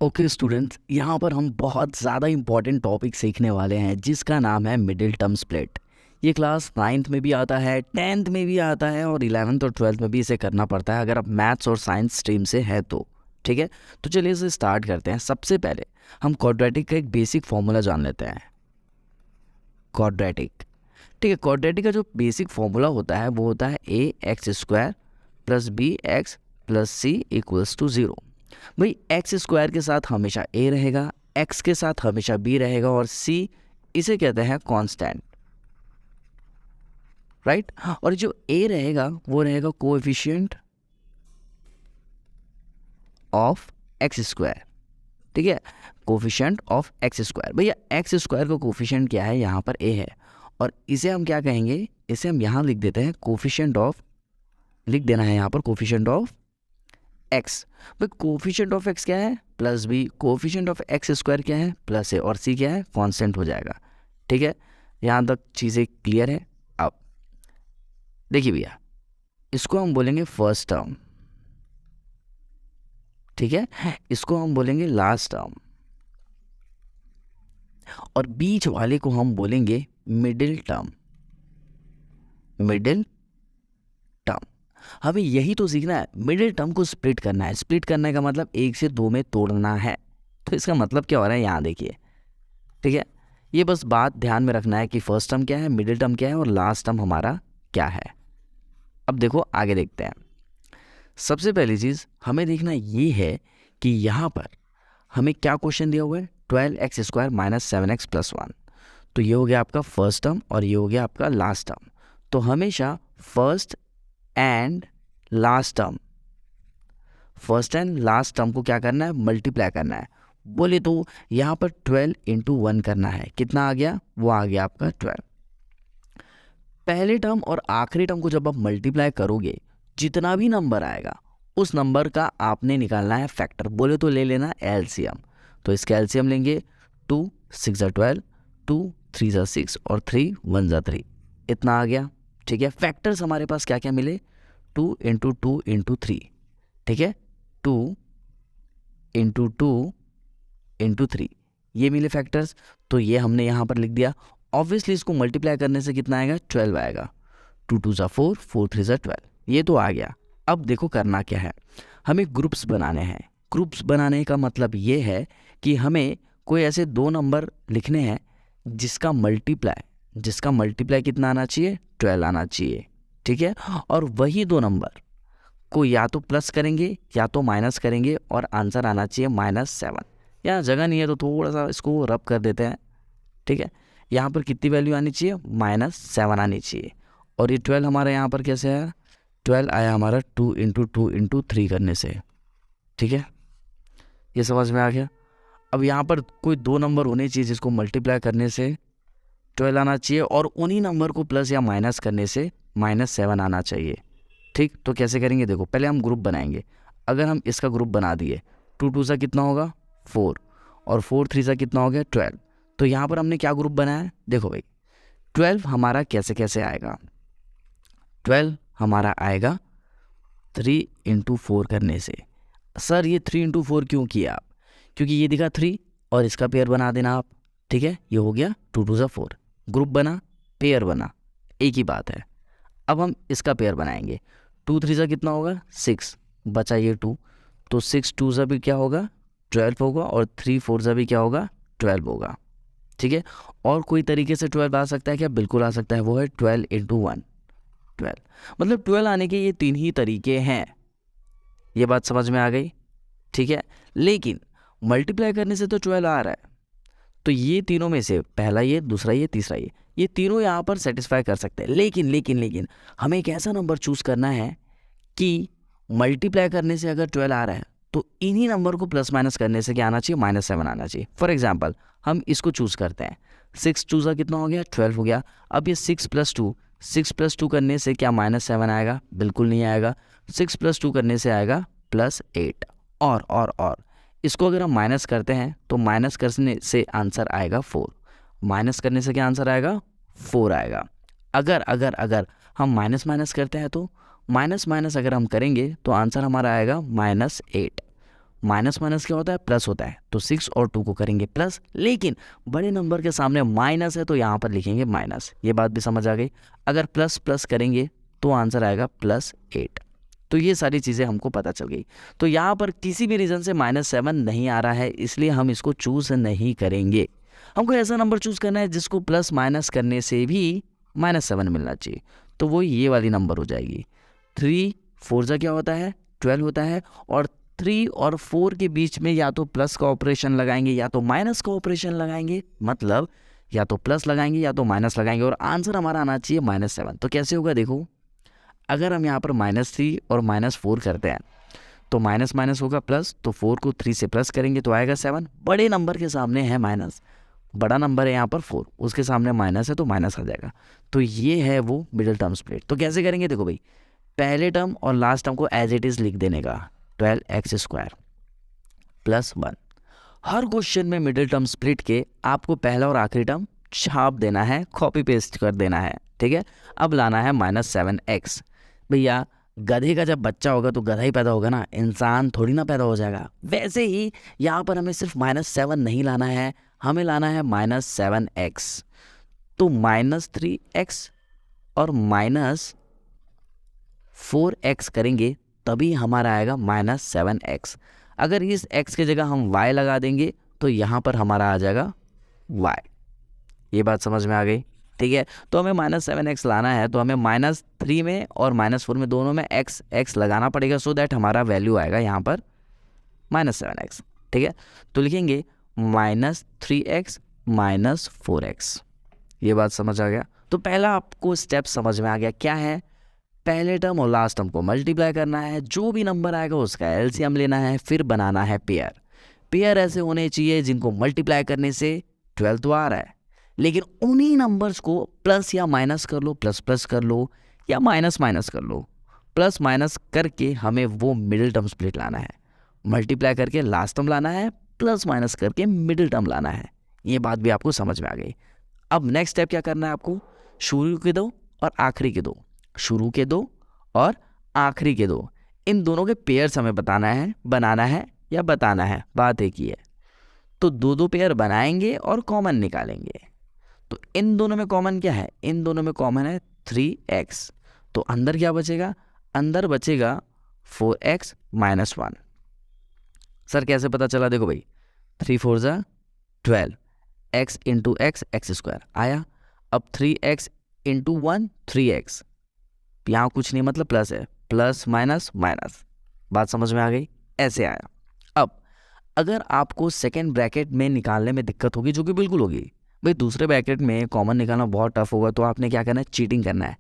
Okay students, यहाँ पर हम बहुत ज़्यादा इम्पॉर्टेंट टॉपिक सीखने वाले हैं जिसका नाम है मिडिल टर्म स्प्लिट। ये क्लास 9th में भी आता है, 10th में भी आता है और 11th और 12th में भी इसे करना पड़ता है अगर आप मैथ्स और साइंस स्ट्रीम से है तो। ठीक है, तो चलिए इसे स्टार्ट करते हैं। सबसे पहले हम क्वाड्रेटिक का एक बेसिक फॉर्मूला जान लेते हैं। क्वाड्रेटिक, ठीक है, क्वाड्रेटिक का जो बेसिक फॉर्मूला होता है वो होता है A X square plus B X plus C equals to 0। भाई एक्स स्क्वायर के साथ हमेशा ए रहेगा, एक्स के साथ हमेशा बी रहेगा और सी इसे कहते हैं कांस्टेंट, राइट। और जो ए रहेगा वो रहेगा कोएफिशिएंट ऑफ एक्स स्क्वायर, ठीक है, कोफिशिएंट ऑफ एक्स स्क्वायर। भैया एक्स स्क्वायर का कोफिशिएंट क्या है, यहाँ पर ए है और इसे हम क्या कहेंगे, इसे हम यहाँ लिख देते हैं कोफिशिएंट ऑफ, लिख देना है यहाँ पर कोफिशिएंट ऑफ एक्स। भाई कोफिशिएंट ऑफ एक्स क्या है, plus B, coefficient of X square क्या है, प्लस ए, और सी क्या है, कांस्टेंट हो जाएगा। ठीक है, यहाँ तक चीज़ें क्लियर है। अब देखिए भैया, इसको हम बोलेंगे फर्स्ट टर्म, ठीक है, इसको हम बोलेंगे लास्ट टर्म और बीच वाले को हम बोलेंगे मिडिल टर्म। मिडिल टर्म, हमें यही तो सीखना है, मिडिल टर्म को स्प्लिट करना है। स्प्लिट करने का मतलब 1 से 2 में तोड़ना है। तो इसका मतलब क्या हो रहा है, यहाँ देखिए, ठीक है, ये बस बात ध्यान में रखना है कि फर्स्ट टर्म क्या है, मिडिल टर्म क्या है और लास्ट टर्म हमारा क्या है। अब देखो आगे देखते हैं। सबसे पहली चीज़ हमें देखना ये है कि यहाँ पर हमें क्या क्वेश्चन दिया हुआ है, 12x square minus 7x plus 1। तो ये हो गया आपका फर्स्ट टर्म और ये हो गया आपका लास्ट टर्म। तो हमेशा first and last term, first and last term को क्या करना है, मल्टीप्लाई करना है। बोले तो यहाँ पर 12 इंटू 1 करना है, कितना आ गया, वो आ गया आपका 12। पहले टर्म और आखिरी टर्म को जब आप मल्टीप्लाई करोगे, जितना भी नंबर आएगा उस नंबर का आपने निकालना है फैक्टर। बोले तो ले लेना एलसीएम। तो इसका एलसीएम लेंगे, 2 6 12, 2 3 6 और 3 1 3, इतना आ गया। ठीक है, फैक्टर्स हमारे पास क्या क्या मिले, 2 इंटू 2 इंटू 3, ठीक है, 2 इंटू 2 इंटू 3, ये मिले फैक्टर्स। तो ये हमने यहाँ पर लिख दिया। ऑब्वियसली इसको मल्टीप्लाई करने से कितना आएगा, 12 आएगा। 2 2 ज़ा 4, 4 3 ज़ा 12, ये तो आ गया। अब देखो करना क्या है, हमें ग्रुप्स बनाने हैं। ग्रुप्स बनाने का मतलब ये है कि हमें कोई ऐसे दो नंबर लिखने हैं जिसका मल्टीप्लाई कितना आना चाहिए, 12 आना चाहिए। ठीक है, और वही दो नंबर को या तो प्लस करेंगे या तो माइनस करेंगे और आंसर आना चाहिए -7। यहाँ जगह नहीं है तो थोड़ा सा इसको रब कर देते हैं। ठीक है, यहाँ पर कितनी वैल्यू आनी चाहिए, -7 आनी चाहिए। और ये 12 हमारे यहाँ पर कैसे आया, 12 आया हमारा 2 इंटू 2 इंटू 3 करने से। ठीक है, ये समझ में आ गया। अब यहाँ पर कोई दो नंबर होने चाहिए जिसको मल्टीप्लाई करने से 12 आना चाहिए और उन्हीं नंबर को प्लस या माइनस करने से -7 आना चाहिए। ठीक, तो कैसे करेंगे, देखो पहले हम ग्रुप बनाएंगे। अगर हम इसका ग्रुप बना दिए, 2 2 सा कितना होगा 4 और 4 3 सा कितना हो गया 12। तो यहाँ पर हमने क्या ग्रुप बनाया है, देखो भाई 12 हमारा कैसे कैसे आएगा, 12 हमारा आएगा 3 इंटू 4 करने से। सर ये 3 इंटू 4 क्यों किया आप, क्योंकि ये दिखा 3 और इसका पेयर बना देना आप। ठीक है, ये हो गया 2 2 सा 4, ग्रुप बना, पेयर बना, एक ही बात है। अब हम इसका पेयर बनाएंगे, 2 3 सा कितना होगा 6, बचा ये 2, तो 6 2 सा भी क्या होगा 12 होगा और 3 4 सा भी क्या होगा 12 होगा। ठीक है, और कोई तरीके से 12 आ सकता है क्या, बिल्कुल आ सकता है, वो है 12 इंटू 1, 12। मतलब 12 आने के ये 3 ही तरीके हैं, ये बात समझ में आ गई। ठीक है, लेकिन मल्टीप्लाई करने से तो 12 आ रहा है, तो ये तीनों में से पहला ये, दूसरा ये, तीसरा ये तीनों यहाँ पर सेटिस्फाई कर सकते हैं। लेकिन लेकिन लेकिन हमें एक ऐसा नंबर चूज करना है कि मल्टीप्लाई करने से अगर 12 आ रहा है तो इन्हीं नंबर को प्लस माइनस करने से क्या आना चाहिए, -7 आना चाहिए। फॉर एग्जाम्पल हम इसको चूज करते हैं, 6 2 सा कितना हो गया 12 हो गया। अब ये 6 + 2 करने से क्या -7 आएगा, बिल्कुल नहीं आएगा। 6 + 2 करने से आएगा +8। और इसको अगर हम माइनस करते हैं तो माइनस करने से आंसर आएगा 4, माइनस करने से क्या आंसर आएगा 4 आएगा। अगर हम माइनस करते हैं तो माइनस अगर हम करेंगे तो आंसर हमारा आएगा -8। माइनस माइनस क्या होता है, प्लस होता है, तो 6 और 2 को करेंगे प्लस, लेकिन बड़े नंबर के सामने माइनस है तो यहाँ पर लिखेंगे माइनस। ये बात भी समझ आ गई। अगर प्लस प्लस करेंगे तो आंसर आएगा +8। तो ये सारी चीज़ें हमको पता चल गई। तो यहाँ पर किसी भी रीज़न से -7 नहीं आ रहा है, इसलिए हम इसको चूज़ नहीं करेंगे। हमको ऐसा नंबर चूज़ करना है जिसको प्लस माइनस करने से भी -7 मिलना चाहिए, तो वो ये वाली नंबर हो जाएगी। 3 4 जा क्या होता है, 12 होता है, और 3 और 4 के बीच में या तो प्लस का ऑपरेशन लगाएंगे या तो माइनस का ऑपरेशन लगाएंगे, मतलब या तो प्लस लगाएंगे या तो माइनस लगाएंगे, और आंसर हमारा आना चाहिए -7। तो कैसे होगा देखो, अगर हम यहाँ पर -3 और -4 करते हैं तो माइनस माइनस होगा प्लस, तो 4 को 3 से प्लस करेंगे तो आएगा 7। बड़े नंबर के सामने है माइनस, बड़ा नंबर है यहाँ पर 4, उसके सामने माइनस है तो माइनस आ जाएगा। तो ये है वो मिडिल टर्म स्प्लिट। तो कैसे करेंगे देखो भाई, पहले टर्म और लास्ट टर्म को एज इट इज़ लिख देने का, 12x² + 1। हर क्वेश्चन में मिडिल टर्म स्प्लिट के आपको पहला और आखिरी टर्म छाप देना है, कॉपी पेस्ट कर देना है, ठीक है। अब लाना है -7x। भैया गधे का जब बच्चा होगा तो गधा ही पैदा होगा ना, इंसान थोड़ी ना पैदा हो जाएगा। वैसे ही यहाँ पर हमें सिर्फ -7 नहीं लाना है, हमें लाना है -7x। तो -3x और -4x करेंगे तभी हमारा आएगा -7x। अगर इस x की जगह हम y लगा देंगे तो यहाँ पर हमारा आ जाएगा y। ये बात समझ में आ गई, ठीक है। तो हमें -7x लाना है, तो हमें -3 में और -4 में दोनों में x लगाना पड़ेगा, सो दैट हमारा वैल्यू आएगा यहाँ पर -7x, ठीक है। तो लिखेंगे -3x -4x। ये बात समझ आ गया। तो पहला आपको स्टेप समझ में आ गया, क्या है, पहले टर्म और लास्ट टर्म को मल्टीप्लाई करना है, जो भी नंबर आएगा उसका एलसीएम लेना है, फिर बनाना है पेयर। पेयर ऐसे होने चाहिए जिनको मल्टीप्लाई करने से 12 तो आ रहा है, लेकिन उन्हीं नंबर्स को प्लस या माइनस कर लो, प्लस प्लस कर लो या माइनस माइनस कर लो। प्लस माइनस करके हमें वो मिडिल टर्म स्प्लिट लाना है, मल्टीप्लाई करके लास्ट टर्म लाना है, प्लस माइनस करके मिडिल टर्म लाना है। ये बात भी आपको समझ में आ गई। अब नेक्स्ट स्टेप क्या करना है आपको, शुरू के दो और आखिरी के दो, शुरू के दो और आखिरी के दो, इन दोनों के पेयर्स हमें बताना है, बनाना है या बताना है, बात एक ही है। तो दो दो पेयर बनाएंगे और कॉमन निकालेंगे। तो इन दोनों में कॉमन क्या है, इन दोनों में कॉमन है 3x, तो अंदर क्या बचेगा, अंदर बचेगा 4x -1। सर कैसे पता चला, देखो भाई 3 4 जा 12, x इंटू एक्स x² आया। अब 3x इंटू 1 3x, यहाँ कुछ नहीं मतलब प्लस है, प्लस माइनस माइनस, बात समझ में आ गई, ऐसे आया। अब अगर आपको सेकेंड ब्रैकेट में निकालने में दिक्कत होगी, जो कि बिल्कुल होगी भाई, दूसरे ब्रैकेट में कॉमन निकालना बहुत टफ होगा, तो आपने क्या करना है, चीटिंग करना है।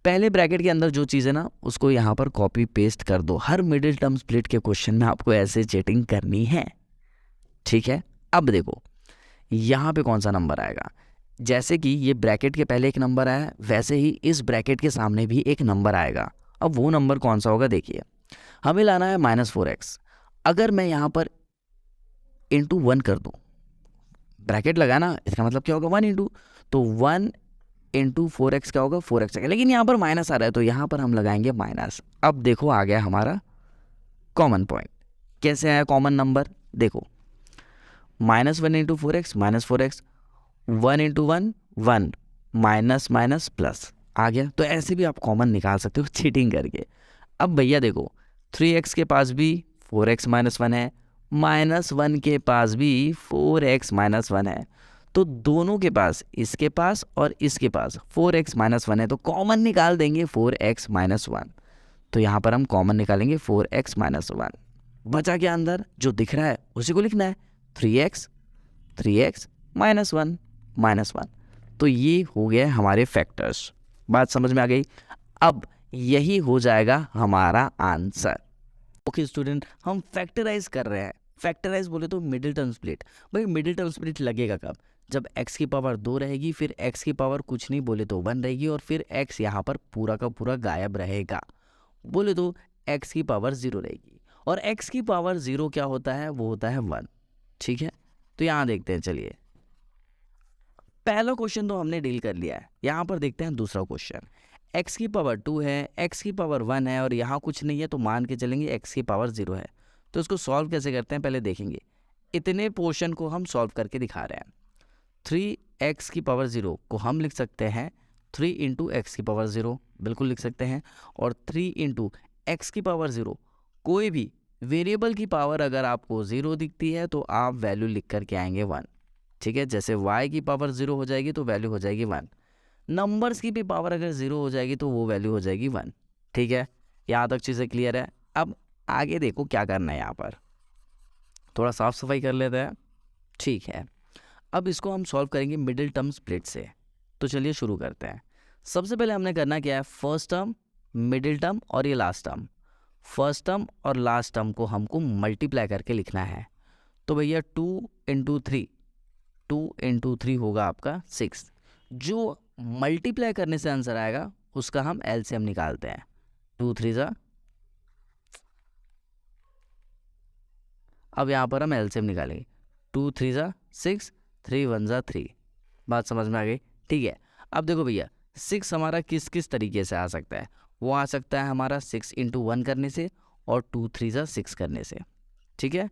पहले ब्रैकेट के अंदर जो चीज़ है ना उसको यहाँ पर कॉपी पेस्ट कर दो। हर मिडिल टर्म स्प्लिट के क्वेश्चन में आपको ऐसे चीटिंग करनी है, ठीक है। अब देखो यहाँ पे कौन सा नंबर आएगा, जैसे कि ये ब्रैकेट के पहले एक नंबर आया, वैसे ही इस ब्रैकेट के सामने भी एक नंबर आएगा। अब वो नंबर कौन सा होगा, देखिए हमें लाना है -4x। अगर मैं यहाँ पर इंटू 1 कर दूँ, ब्रैकेट लगा ना, इसका मतलब क्या होगा 1 इंटू, तो 1 इंटू 4x क्या होगा, 4x आएगा, लेकिन यहाँ पर माइनस आ रहा है तो यहाँ पर हम लगाएंगे माइनस। अब देखो आ गया हमारा कॉमन पॉइंट। कैसे आया कॉमन नंबर, देखो -1 into 4x -4x, 1 into 1 1, minus minus plus आ गया। तो ऐसे भी आप कॉमन निकाल सकते हो चीटिंग करके। अब भैया देखो 3x के पास भी 4x -1 है, -1 के पास भी 4x -1 है, तो दोनों के पास, इसके पास और इसके पास 4x -1 है, तो कॉमन निकाल देंगे 4x -1। तो यहाँ पर हम कॉमन निकालेंगे 4x -1। बचा क्या अंदर, जो दिख रहा है उसी को लिखना है, 3x -1 -1। तो ये हो गए हमारे फैक्टर्स, बात समझ में आ गई। अब यही हो जाएगा हमारा आंसर। ओके स्टूडेंट, हम फैक्टराइज कर रहे हैं। फैक्टराइज बोले तो मिडिल टर्म स्प्लिट। भाई मिडिल टर्म स्प्लिट लगेगा कब, जब x की पावर 2 रहेगी, फिर x की पावर कुछ नहीं बोले तो 1 रहेगी, और फिर x यहाँ पर पूरा का पूरा गायब रहेगा, बोले तो x की पावर 0 रहेगी। और x की पावर 0 क्या होता है, वो होता है 1, ठीक है। तो यहाँ देखते हैं, चलिए पहला क्वेश्चन तो हमने डील कर लिया है। यहाँ पर देखते हैं दूसरा क्वेश्चन। x की पावर 2 है, x की पावर 1 है और यहाँ कुछ नहीं है, तो मान के चलेंगे x की पावर 0 है। तो इसको सॉल्व कैसे करते हैं पहले देखेंगे। इतने पोर्शन को हम सॉल्व करके दिखा रहे हैं। 3x की पावर 0 को हम लिख सकते हैं 3 इंटू एक्स की पावर 0, बिल्कुल लिख सकते हैं। और 3 इंटू एक्स की पावर 0, कोई भी वेरिएबल की पावर अगर आपको 0 दिखती है तो आप वैल्यू लिख करके आएंगे 1, ठीक है। जैसे y की पावर 0 हो जाएगी तो वैल्यू हो जाएगी 1। नंबर्स की भी पावर अगर 0 हो जाएगी तो वो वैल्यू हो जाएगी 1, ठीक है। यहाँ तक चीज़ें क्लियर है। अब आगे देखो क्या करना है, यहाँ पर थोड़ा साफ सफाई कर लेते हैं, ठीक है। अब इसको हम सॉल्व करेंगे मिडिल टर्म स्प्लिट से। तो चलिए शुरू करते हैं। सबसे पहले हमने करना क्या है, फर्स्ट टर्म, मिडिल टर्म और ये लास्ट टर्म। फर्स्ट टर्म और लास्ट टर्म को हमको मल्टीप्लाई करके लिखना है। तो भैया 2 इंटू 3, 2 इंटू 3 होगा आपका 6। जो मल्टीप्लाई करने से आंसर आएगा उसका हम एलसीएम निकालते हैं। 2 3 जा, अब यहाँ पर हम एलसीएम निकालेंगे। 2 3 जा 6, 3 1 जा 3। बात समझ में आ गई, ठीक है। अब देखो भैया 6 हमारा किस किस तरीके से आ सकता है। वो आ सकता है हमारा 6 इंटू 1 करने से और 2 3 जा 6 करने से, ठीक है।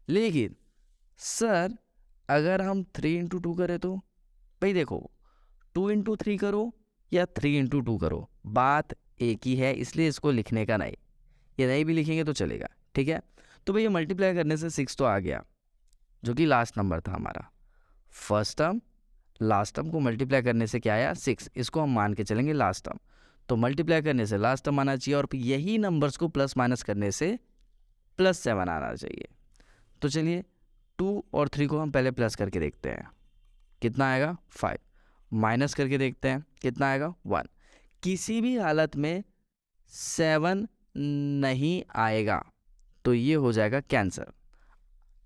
लेकिन सर अगर हम 3 इंटू 2 करें तो भाई देखो 2 इंटू 3 करो या 3 इंटू 2 करो, बात एक ही है, इसलिए इसको लिखने का नहीं, ये नहीं भी लिखेंगे तो चलेगा, ठीक है। तो भैया मल्टीप्लाई करने से 6 तो आ गया, जो कि लास्ट नंबर था हमारा। फर्स्ट टर्म लास्ट टर्म को मल्टीप्लाई करने से क्या आया 6, इसको हम मान के चलेंगे लास्ट टर्म। तो मल्टीप्लाई करने से लास्ट टर्म आना चाहिए और यही नंबर्स को प्लस माइनस करने से +7 आना चाहिए। तो चलिए 2 और 3 को हम पहले प्लस करके देखते हैं, कितना आएगा 5। माइनस करके देखते हैं कितना आएगा 1। किसी भी हालत में 7 नहीं आएगा तो ये हो जाएगा कैंसर,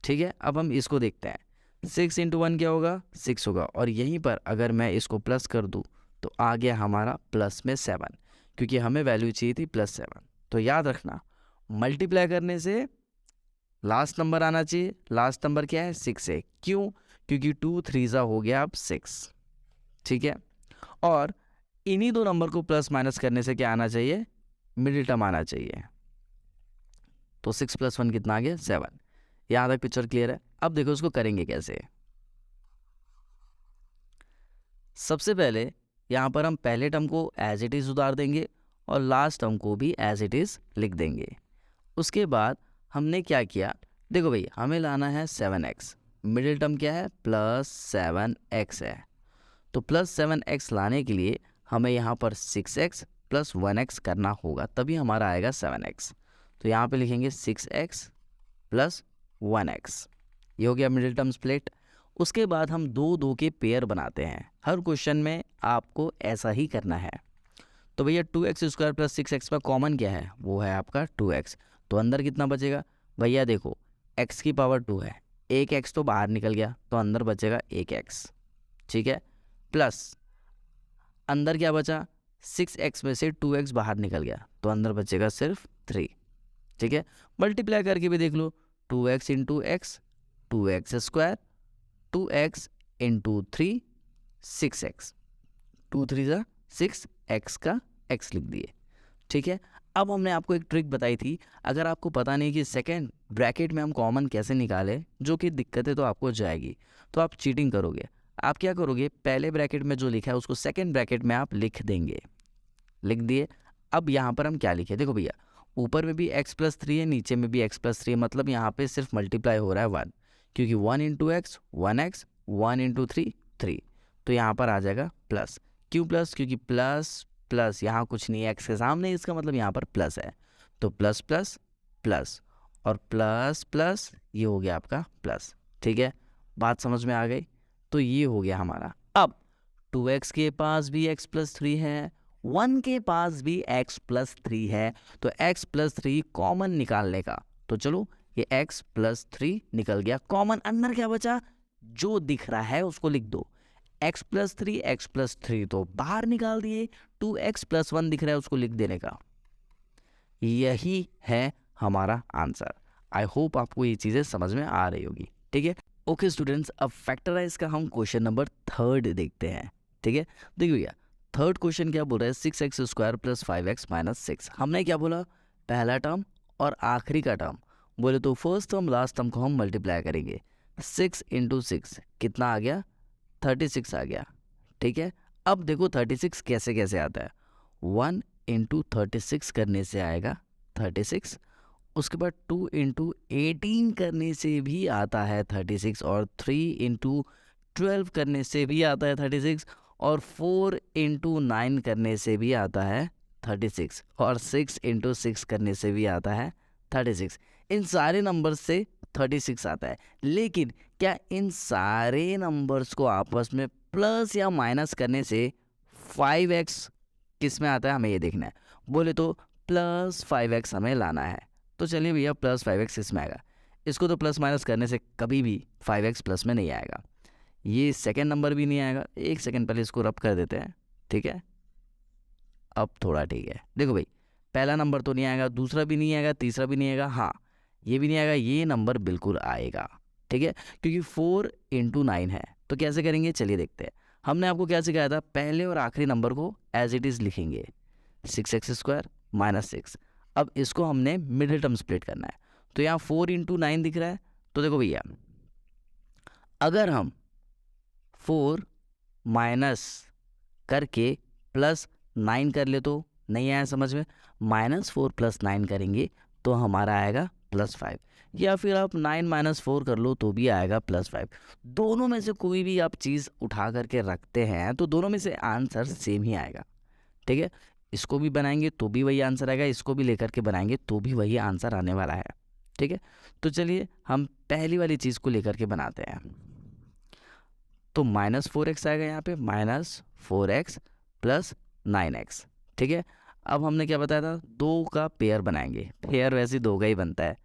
ठीक है। अब हम इसको देखते हैं, 6 इंटू 1 क्या होगा 6 होगा, और यहीं पर अगर मैं इसको प्लस कर दूं तो आ गया हमारा प्लस में 7, क्योंकि हमें वैल्यू चाहिए थी +7। तो याद रखना मल्टीप्लाई करने से लास्ट नंबर आना चाहिए, लास्ट नंबर क्या है 6 है। क्यों, क्योंकि 2 3 जा हो गया अब 6, ठीक है। और इन्हीं दो नंबर को प्लस माइनस करने से क्या आना चाहिए, मिडिल टर्म आना चाहिए। तो 6 + 1 कितना आ गया 7। यहाँ तक पिक्चर क्लियर है। अब देखो इसको करेंगे कैसे। सबसे पहले यहाँ पर हम पहले टर्म को एज इट इज़ उतार देंगे और लास्ट टर्म को भी एज इट इज़ लिख देंगे। उसके बाद हमने क्या किया, देखो भाई हमें लाना है 7x, मिडिल टर्म क्या है +7x है। तो +7x लाने के लिए हमें यहाँ पर 6x + 1x करना होगा, तभी हमारा आएगा 7x। तो यहाँ पे लिखेंगे 6x + 1x, ये हो गया मिडिल टर्म स्प्लिट। उसके बाद हम 2 2 के पेयर बनाते हैं। हर क्वेश्चन में आपको ऐसा ही करना है। तो भैया 2x² + 6x का कॉमन क्या है, वो है आपका 2x। तो अंदर कितना बचेगा भैया, देखो x की पावर 2 है, एक x तो बाहर निकल गया तो अंदर बचेगा 1x, ठीक है। प्लस अंदर क्या बचा, 6x में से 2x बाहर निकल गया तो अंदर बचेगा सिर्फ 3, ठीक है। मल्टीप्लाई करके भी देख लो, 2x into x 2x², 2x into 3 6x, 2 3 जा 6, x का x लिख दिए, ठीक है। अब हमने आपको एक ट्रिक बताई थी, अगर आपको पता नहीं कि सेकेंड ब्रैकेट में हम कॉमन कैसे निकालें, जो कि दिक्कतें तो आपको जाएगी, तो आप चीटिंग करोगे। आप क्या करोगे, पहले ब्रैकेट में जो लिखा है उसको सेकेंड ब्रैकेट में आप लिख देंगे, लिख दिए। अब यहाँ पर हम क्या लिखे, देखो भैया ऊपर में भी x + 3 है, नीचे में भी x + 3 है, मतलब यहाँ पे सिर्फ मल्टीप्लाई हो रहा है 1, क्योंकि 1 इंटू एक्स 1x, 1 इंटू 3 3, तो यहाँ पर आ जाएगा प्लस। क्यों प्लस, क्योंकि प्लस प्लस यहाँ कुछ नहीं है x के सामने, इसका मतलब यहाँ पर प्लस है, तो प्लस प्लस प्लस और प्लस प्लस, ये हो गया आपका प्लस, ठीक है। बात समझ में आ गई। तो ये हो गया हमारा। अब 2x के पास भी x + 3 है, 1 के पास भी x + 3 है, तो x + 3 कॉमन निकालने का, तो चलो ये x + 3 निकल गया कॉमन। अंदर क्या बचा, जो दिख रहा है उसको लिख दो, x + 3 तो बाहर निकाल दिए, 2x + 1 दिख रहा है उसको लिख देने का। यही है हमारा आंसर। आई होप आपको ये चीज़ें समझ में आ रही होगी, ठीक है। ओके स्टूडेंट्स, अब फैक्टराइज का हम क्वेश्चन नंबर 3 देखते हैं, ठीक है। देखिए भैया थर्ड क्वेश्चन क्या बोल रहा है, 6x² + 5x - 6। हमने क्या बोला, पहला टर्म और आखिरी का टर्म बोले तो फर्स्ट टर्म लास्ट टर्म को हम मल्टीप्लाई करेंगे। 6 इंटू 6 कितना आ गया, 36 आ गया। ठीक है, अब देखो 36 कैसे कैसे आता है। 1 इंटू 36 करने से आएगा 36, उसके बाद 2 इंटू 18 करने से भी आता है 36, और 3 इंटू 12 करने से भी आता है 36, और 4 इंटू 9 करने से भी आता है 36, और 6 इंटू 6 करने से भी आता है 36। इन सारे नंबर्स से 36 आता है, लेकिन क्या इन सारे नंबर्स को आपस में प्लस या माइनस करने से 5x किस में आता है, हमें ये देखना है। बोले तो प्लस 5x हमें लाना है, तो चलिए भैया प्लस 5x इसमें आएगा। इसको तो प्लस माइनस करने से कभी भी 5x प्लस में नहीं आएगा, ये सेकेंड नंबर भी नहीं आएगा। एक सेकेंड पहले इसको रब कर देते हैं, ठीक है। अब थोड़ा ठीक है, देखो भाई पहला नंबर तो नहीं आएगा, दूसरा भी नहीं आएगा, तीसरा भी नहीं आएगा, हाँ ये भी नहीं आएगा, ये नंबर बिल्कुल आएगा। ठीक है, क्योंकि 4 इंटू 9 है। तो कैसे करेंगे, चलिए देखते हैं। हमने आपको क्या सिखाया था, पहले और आखिरी नंबर को एज इट इज़ लिखेंगे, 6x² माइनस 6। अब इसको हमने मिडिल टर्म स्प्लिट करना है, तो यहाँ 4 इंटू 9 दिख रहा है। तो देखो भैया, अगर हम 4 माइनस करके प्लस 9 कर ले तो नहीं आया समझ में, -4 + 9 करेंगे तो हमारा आएगा +5, या फिर आप 9 - 4 कर लो तो भी आएगा +5। दोनों में से कोई भी आप चीज़ उठा करके रखते हैं तो दोनों में से आंसर सेम ही आएगा। ठीक है, इसको भी बनाएंगे तो भी वही आंसर आएगा, इसको भी लेकर के बनाएंगे तो भी वही आंसर आने वाला है। ठीक है, तो चलिए हम पहली वाली चीज़ को लेकर के बनाते हैं। तो -4x आएगा यहाँ पे, -4x + 9x। ठीक है, अब हमने क्या बताया था, दो का पेयर बनाएंगे। पेयर वैसे दो का ही बनता है।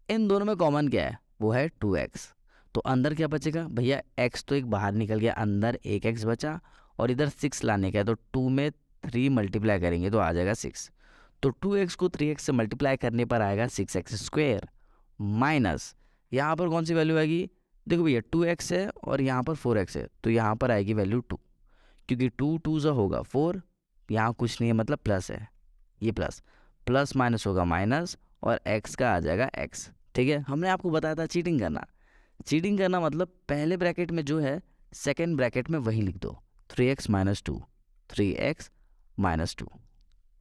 इन दोनों में कॉमन क्या है, वो है 2x। तो अंदर क्या बचेगा भैया, x तो एक बाहर निकल गया, अंदर एक x बचा, और इधर 6 लाने का है, तो 2 में 3 मल्टीप्लाई करेंगे तो आ जाएगा 6। तो 2x को 3x से मल्टीप्लाई करने पर आएगा 6x², माइनस यहाँ पर कौन सी वैल्यू आएगी, देखो भैया 2x है और यहाँ पर 4x है, तो यहाँ पर आएगी वैल्यू 2, क्योंकि 2 2 ज़ा होगा 4, यहाँ कुछ नहीं है मतलब प्लस है, ये प्लस माइनस होगा माइनस, और x का आ जाएगा x। ठीक है, हमने आपको बताया था चीटिंग करना मतलब पहले ब्रैकेट में जो है सेकेंड ब्रैकेट में वही लिख दो, 3x - 2, 3x - 2।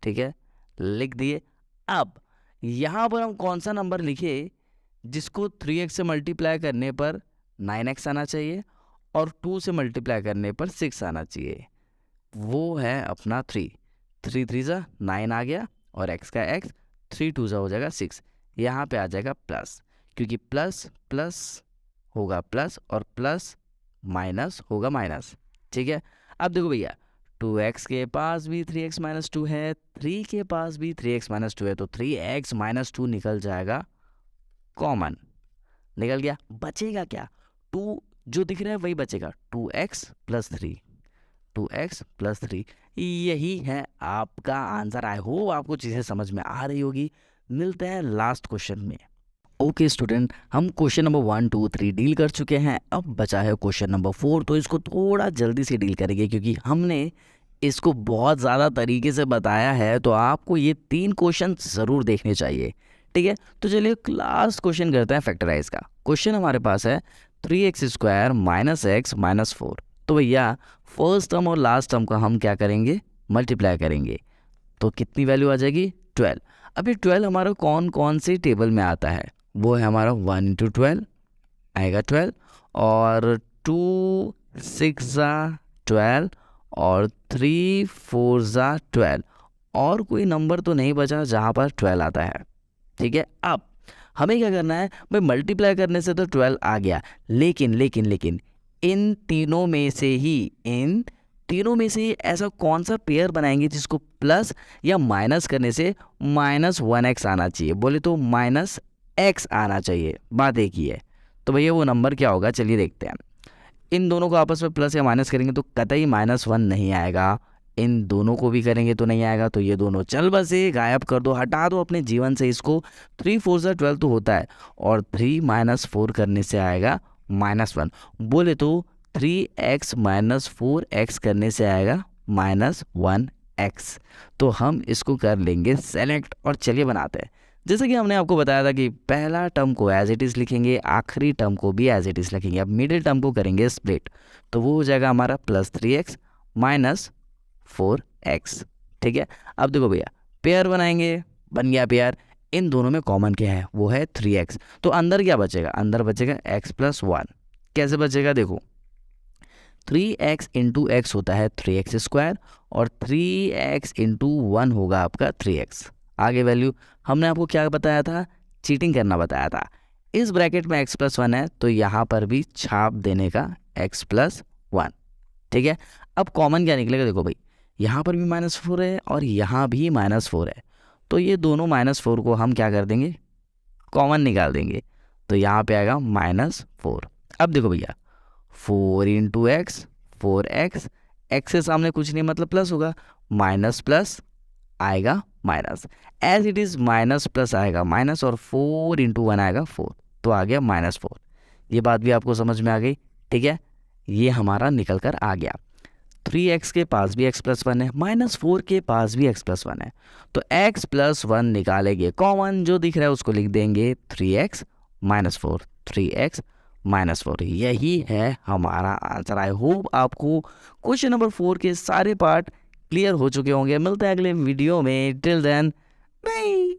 ठीक है, लिख दिए। अब यहाँ पर हम कौन सा नंबर लिखे जिसको 3x से मल्टीप्लाई करने पर 9x आना चाहिए और 2 से मल्टीप्लाई करने पर 6 आना चाहिए, वो है अपना 3। 3 3 ज़ा 9 आ गया, और x का x, 3 2 ज़ा हो जाएगा 6, यहाँ पे आ जाएगा प्लस, क्योंकि प्लस प्लस होगा प्लस और प्लस माइनस होगा माइनस। ठीक है, अब देखो भैया 2x के पास भी 3x - 2 है, 3 के पास भी 3x - 2 है, तो 3x - 2 निकल जाएगा, कॉमन निकल गया। बचेगा क्या, 2 जो दिख रहा है वही बचेगा, 2x + 3, 2x + 3, यही है आपका आंसर। आई होप आपको चीज़ें समझ में आ रही होगी। मिलते हैं लास्ट क्वेश्चन में। ओके स्टूडेंट, हम क्वेश्चन नंबर 1 2 3 डील कर चुके हैं, अब बचा है क्वेश्चन नंबर 4। तो इसको थोड़ा जल्दी से डील करेंगे क्योंकि हमने इसको बहुत ज़्यादा तरीके से बताया है, तो आपको ये 3 क्वेश्चन ज़रूर देखने चाहिए। ठीक है, तो चलिए लास्ट क्वेश्चन करते हैं फैक्टराइज का। क्वेश्चन हमारे पास है 3x² - x - 4। तो भैया फर्स्ट टर्म और लास्ट टर्म का हम क्या करेंगे, मल्टीप्लाई करेंगे, तो कितनी वैल्यू आ जाएगी, 12। अभी 12 हमारा कौन कौन से टेबल में आता है, वो है हमारा 1 × 12 आएगा 12, और 2 6 ज़ा 12, और 3 4 ज़ा 12, और कोई नंबर तो नहीं बचा जहाँ पर 12 आता है। ठीक है, अब हमें क्या करना है भाई, मल्टीप्लाई करने से तो 12 आ गया, लेकिन इन तीनों में से ऐसा कौन सा पेयर बनाएंगे जिसको प्लस या माइनस करने से -1x आना चाहिए, बोले तो -x आना चाहिए, बात एक ही है। तो भैया वो नंबर क्या होगा, चलिए देखते हैं। इन दोनों को आपस में प्लस या माइनस करेंगे तो कतई -1 नहीं आएगा, इन दोनों को भी करेंगे तो नहीं आएगा, तो ये दोनों चल बसे, गायब कर दो, हटा दो अपने जीवन से इसको। 3 4 ज़ा 12 तो होता है, और 3 - 4 करने से आएगा -1, बोले तो 3x - 4x करने से आएगा -1x। तो हम इसको कर लेंगे सेलेक्ट, और चलिए बनाते हैं। जैसे कि हमने आपको बताया था कि पहला टर्म को एज इट इज़ लिखेंगे, आखिरी टर्म को भी एज इट इज़ लिखेंगे। अब मिडिल टर्म को करेंगे स्प्लिट, तो वो हो जाएगा हमारा +3x माइनस 4x। ठीक है, अब देखो भैया पेयर बनाएंगे, बन गया पेयर। इन दोनों में कॉमन क्या है, वो है 3x। तो अंदर क्या बचेगा, अंदर बचेगा x+1। कैसे बचेगा, देखो 3x इंटू एक्स होता है 3x² और 3x इंटू 1 होगा आपका 3x। आगे वैल्यू हमने आपको क्या बताया था, चीटिंग करना बताया था। इस ब्रैकेट में x+1 है तो यहाँ पर भी छाप देने का x+1। ठीक है, अब कॉमन क्या निकलेगा, देखो भाई यहाँ पर भी -4 है और यहाँ भी -4 है, तो ये दोनों -4 को हम क्या कर देंगे, कॉमन निकाल देंगे। तो यहाँ पे आएगा -4। अब देखो भैया 4 इंटू एक्स 4x, एक्स से सामने कुछ नहीं मतलब प्लस होगा, माइनस प्लस आएगा minus, as it is minus plus आएगा माइनस और 4 इंटू 1 आएगा 4, तो आ गया -4। ये बात भी आपको समझ में आ गई। ठीक है, ये हमारा निकल कर आ गया। 3x के पास भी x+1 है, -4 के पास भी x+1 है, तो x+1 निकालेंगे कॉमन, जो दिख रहा है उसको लिख देंगे 3x -4, 3x -4। यही है हमारा आंसर। आई होप आपको क्वेश्चन नंबर 4 के सारे पार्ट क्लियर हो चुके होंगे। मिलते हैं अगले वीडियो में, टिल देन बाय।